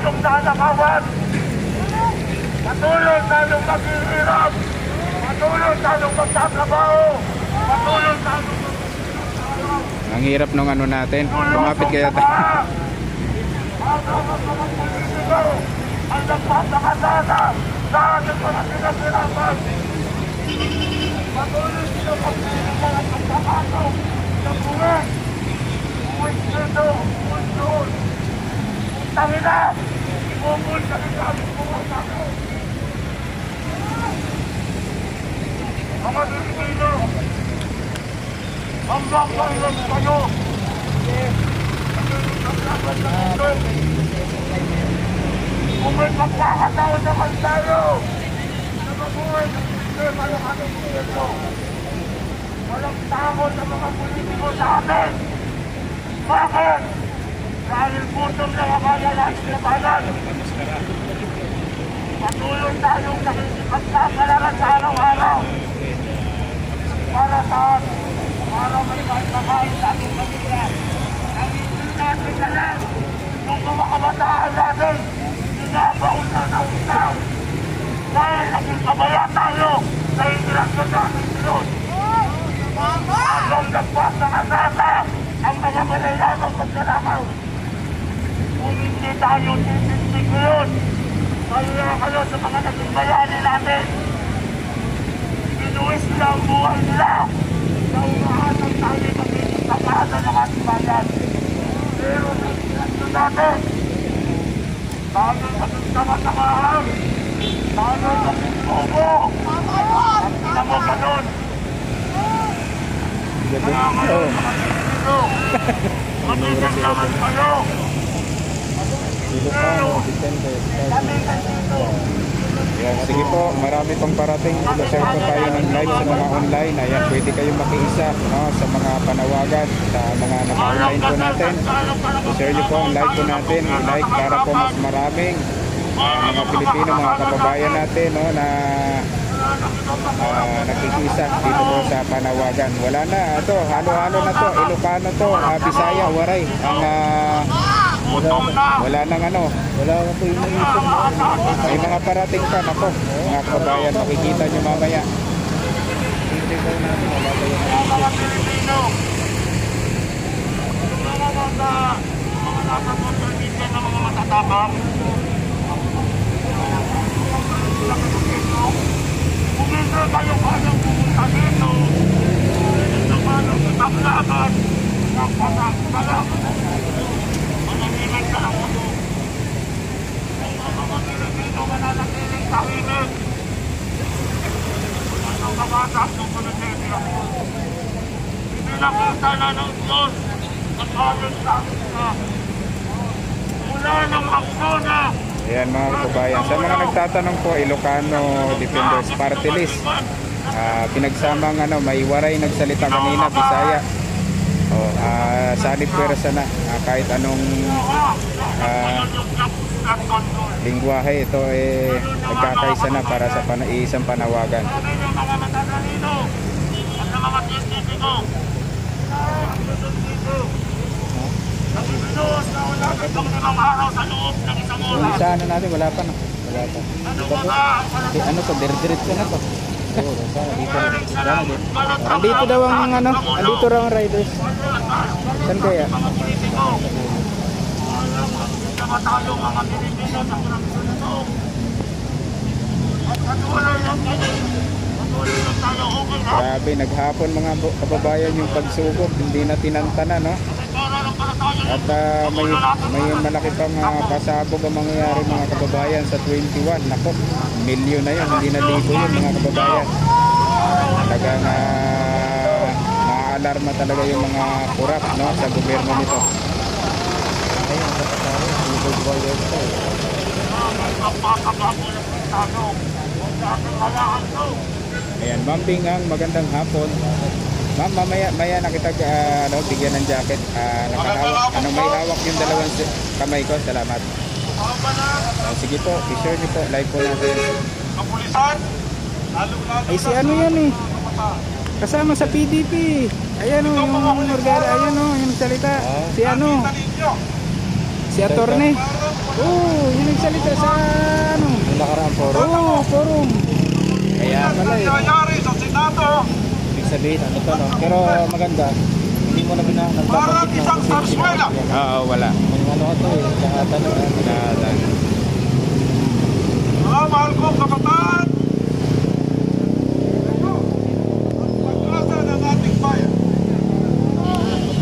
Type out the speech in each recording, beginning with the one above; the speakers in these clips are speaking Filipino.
tayong nanakawan. Patuloy tayong maghihirap. Patuloy tayong magtatrabaho. Patuloy tayong magtatrabaho. Ang hirap nung ano natin. Lumapit kaya tayo. Ang nagpapakasana sa ating mga pinagirapan. Patuloy sila magpapakasana at magpapasok sa buwan. Uwit dito, uwit doon. Puntahin na! Ibubul ka rin kami buwan ako. Mga Pilipino, hanggang kailan kayo? Kung may pagkakataon naman tayo na mabuhay ng sistema ng ating gobyerno, walang takot sa mga politiko sa atin. Bakit? Dahil gutom na akala natin na bayan. Patuloy tayong nakikipagkakalaran sa araw-araw. Para saan? Para may makain sa ating pamilya. Ang hindi natin alam nung mga kabataan natin, sinabaon na ng isang. Dahil naging kabaya tayo sa indirasyon natin Diyos. Hanggang nagpas ng asasa ang mga malayagang pagkalaman. Kung hindi tayo titistig ngayon, kaya kayo sa mga naging bayani natin. Inuwis nila ang buhay nila na umahatang tayo magiging kapasa ng ating bayan. Pero sa indirasyon natin, tayo maging sama-samahan, tayo maging bobo. At sila mo ganun. Kaya ngayon mga Pilipino, magiging naman kayo. Sige po, marami pang parating. Share po tayo ng live sa mga online. Ayan, pwede kayong makiisa, no, sa mga panawagan, sa mga naka-online po natin. Share nyo po ang live po natin. I-like para po mas maraming mga Pilipino, mga kababayan natin, no, na nakikisa dito po sa panawagan. Wala na, ito, halo-halo na to. Ilocano to, Bisaya, Waray. Wala nang ano. Wala na po yung naisip. May mga parating pa, nako. Mga kababayan, makikita nyo mamaya. Hindi po natin wala pa yung mga Pilipino, mga nasa social media ng mga matatapang, kung hindi kayo kanyang pumunta dito, hindi kanyang kitaplaban, nagpatakalang, mananginig ka lang ako. Ang mga Pilipino mananatiling tahimik, wala nang kabatas ng Pilipino. Hindi nakita na ng Diyos at amin sa amin na wala nang aksona. Ayan mga kababayan, sa mga nagtatanong po, Ilocano Defenders Party List, pinagsamang ano, may Waray nagsalita kanina, Bisaya, sanib pwersa na, kahit anong lingwahe, ito nagkakaisa na para sa isang panawagan. Yung isa ano natin, wala pa no? Wala pa. Ano to, dirt-diretso na to. Andito daw ang ano, andito raw ang riders. Saan kaya? Grabe, naghapon mga kababayan yung pagsugod, hindi na tinantana, no? At may malaki pang pasabog ang mangyayari mga kababayan sa 21. Nako, milyon na yun, hindi na libo yun mga kababayan. Talagang naaalarma talaga yung mga kurap, no, sa gobyerno nito. Ayun, ayan, Ma'am Bingang, magandang hapon. Ma'am, maya nakita bigyan ng jacket. Nakahawak, may hawak yung dalawang kamay ko. Salamat. Sige po, i-share niyo po. Live po natin. Ay, si ano yan eh. Kasama sa PDP. Ayan o, yung Morgara. Ayan o, yung salita. Si ano. Si Attorney. Yung nagsalita sa ano? Nakaraang forum. Forum. Kaya pala eh. Nangyayari sa Senado. Ibig sabihin, ano to, no? Pero maganda. Hindi mo na Parang nagbabanggit ng isang sarsuela. Oo, wala. May ano to eh. Lahatan. Lahatan. Mga mahal kong kabataan. Ang pag-asa ng ating bayan.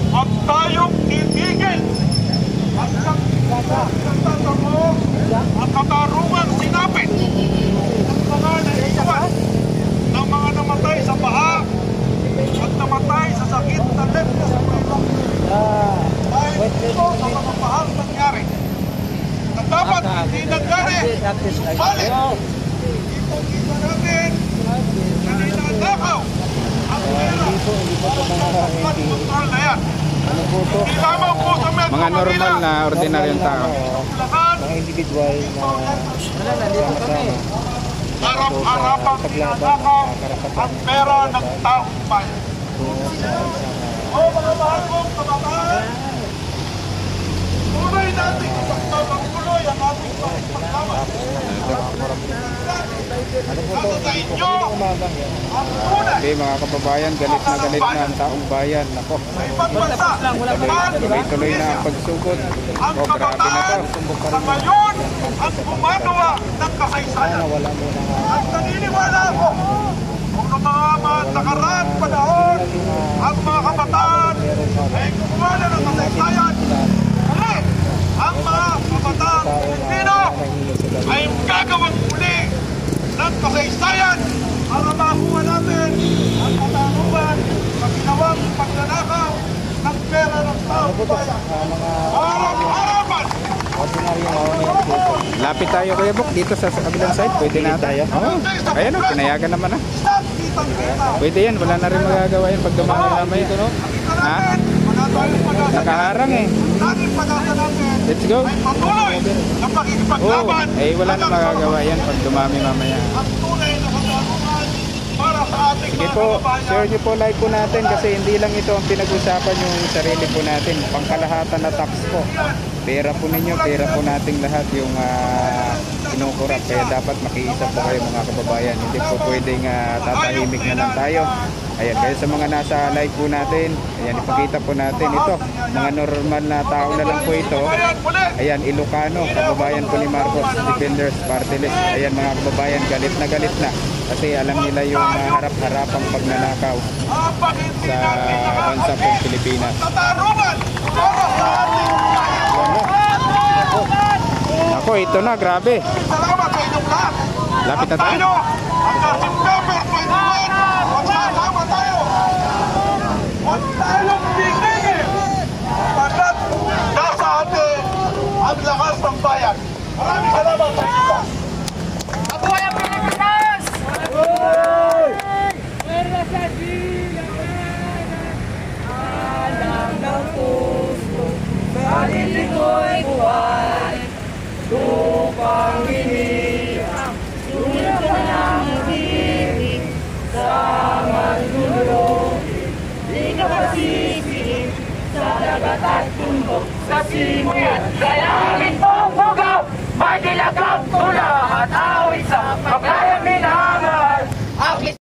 Huwag tayong titigil. At nagtatamo ang katarungang sinapit ng mga naiiwan ng mga namatay sa baha at namatay sa sakit na lepta sa Panginoon. Dahil ito ang mga bahang nangyari na dapat hindi nangyari. Subalit, ipagkita natin na ninanakaw ang pera at kontrol na yan. Hindi lamang po sa Metro Mga normal Manila, na ordinaryong tao. lahat Mga individual na sama-sama. harap-harapang ninanakaw ang pera ng taong bayan. O mga mahal kong kabataan, tunay natin ipagpapatuloy ang ating pagpaglaban. Para sa inyo, ang tunay Okay mga kababayan, galit na ang taong bayan. Nako, sa ibang bansa, tuloy-tuloy na ang pagsugod. ang Oh, grabe na to. kabataan sa ngayon ang gumagawa ng kasaysayan. At naniniwala ako kung ng mga nakaraang panahon ang mga kabataan ay gumawa na ng kasaysayan. Muli, ang mga kabataan Pilipino ay gagawang muli ng kasaysayan para makuha natin ang katanungan sa ginawang pagnanakaw ng pera ng taong bayan. Harap-harapan! Lapit tayo Kuya Bok dito sa kabilang side. Pwede na tayo. Ayan o, pinayagan naman na. Isang kitang-kita. Pwede yan, wala na rin magagawa yan pag dumami mamaya. Ha? Nakaharang eh. Natin pag-asa natin Let's go. ay patuloy na Oh, pakikipaglaban wala na magagawa yan pag dumami mamaya. ang tunay na katarungan para sa ating Sige mga po, kababayan. share nyo po, like po natin kasi hindi lang ito ang pinag-usapan yung sarili po natin. Pangkalahatan na tax po. Pera po ninyo, pera po nating lahat yung kinukurap. Kaya dapat makiisa po kayo mga kababayan. Hindi po pwedeng tatahimik na lang tayo. Ayan, kaya sa mga nasa live po natin, ayan, ipakita po natin ito. Mga normal na tao na lang po ito. Ayan, Ilocano, kababayan po ni Marcos, Defenders, Party List. Ayan mga kababayan, galit na. Kasi alam nila yung harap-harapang pagnanakaw sa bansa pong Pilipinas. Katarungan para sa ating bayan. Ako, ito na, grabe. Salamat sa inyong lahat. Lapit na At tayo. tayo, hanggang September 21, magsasama tayo. Huwag tayong tigil. Pagkat nasa atin ang lakas ng bayan. Maraming salamat sa inyo. Mabuhay ang Pilipinas! Meron sa alam ng puso, sarili ko'y buhay, lupang hinihang, sulit ka ng hihig, sa magulo, di ka masisig, sa dagat at bundok, sa simoy at kayamin mo.